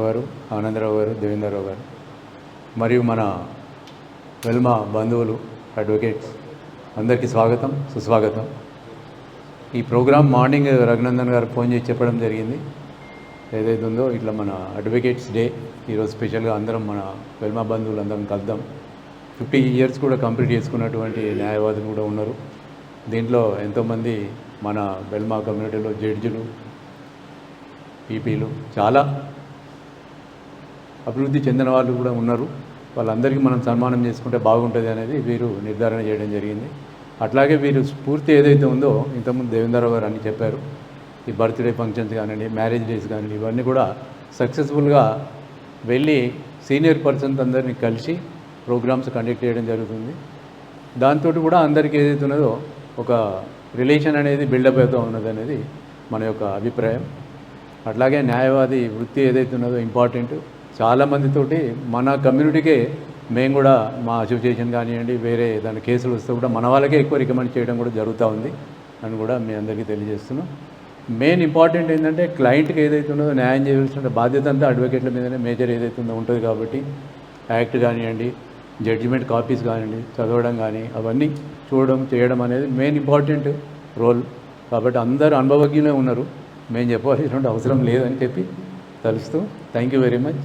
గారు, ఆనందరావు గారు, దేవేంద్రరావు గారు మరియు మన వెల్మా బంధువులు అడ్వకేట్స్ అందరికీ స్వాగతం, సుస్వాగతం. ఈ ప్రోగ్రాం మార్నింగ్ రఘునందన్ గారు ఫోన్ చేసి చెప్పడం జరిగింది. ఏదైతే ఉందో ఇట్లా మన అడ్వకేట్స్ డే ఈరోజు స్పెషల్గా అందరం మన వెల్మా బంధువులు అందరం కలుద్దాం. 50 years కూడా కంప్లీట్ చేసుకున్నటువంటి న్యాయవాదులు కూడా ఉన్నారు. దీంట్లో ఎంతోమంది మన వెల్మా కమ్యూనిటీలో జడ్జిలు, పీపీలు, చాలా అభివృద్ధి చెందిన వాళ్ళు కూడా ఉన్నారు. వాళ్ళందరికీ మనం సన్మానం చేసుకుంటే బాగుంటుంది అనేది వీరు నిర్ధారణ చేయడం జరిగింది. అట్లాగే వీరు స్ఫూర్తి ఏదైతే ఉందో ఇంతకుముందు దేవేంద్రరావు గారు అని చెప్పారు, ఈ బర్త్డే ఫంక్షన్స్ కానివ్వండి, మ్యారేజ్ డేస్ కానివ్వండి, ఇవన్నీ కూడా సక్సెస్ఫుల్గా వెళ్ళి సీనియర్ పర్సన్స్ అందరినీ కలిసి ప్రోగ్రామ్స్ కండక్ట్ చేయడం జరుగుతుంది. దాంతో కూడా అందరికీ ఏదైతే ఉన్నదో ఒక రిలేషన్ అనేది బిల్డప్ అవుతూ ఉన్నది అనేది మన యొక్క అభిప్రాయం. అట్లాగే న్యాయవాది వృత్తి ఏదైతే ఉన్నదో ఇంపార్టెంట్. చాలామందితోటి మన కమ్యూనిటీకే మేము కూడా మా అసోసియేషన్ కానివ్వండి, వేరే దాని కేసులు వస్తే కూడా మన వాళ్ళకే ఎక్కువ రికమెండ్ చేయడం కూడా జరుగుతూ ఉంది అని కూడా మీ అందరికీ తెలియజేస్తున్నాం. మెయిన్ ఇంపార్టెంట్ ఏంటంటే క్లయింట్కి ఏదైతే ఉన్నదో న్యాయం చేయవలసిన బాధ్యత అంతా అడ్వకేట్ల మీదనే మేజర్ ఏదైతే ఉందో ఉంటుంది. కాబట్టి యాక్ట్ కానివ్వండి, జడ్జిమెంట్ కాపీస్ కానివ్వండి, చదవడం కానీ అవన్నీ చూడడం చేయడం అనేది మెయిన్ ఇంపార్టెంట్ రోల్. కాబట్టి అందరూ అనుభవజ్ఞులే ఉన్నారు, మేము చెప్పాల్సినటువంటి అవసరం లేదని చెప్పి తెలుస్తూ థ్యాంక్ యూ వెరీ మచ్.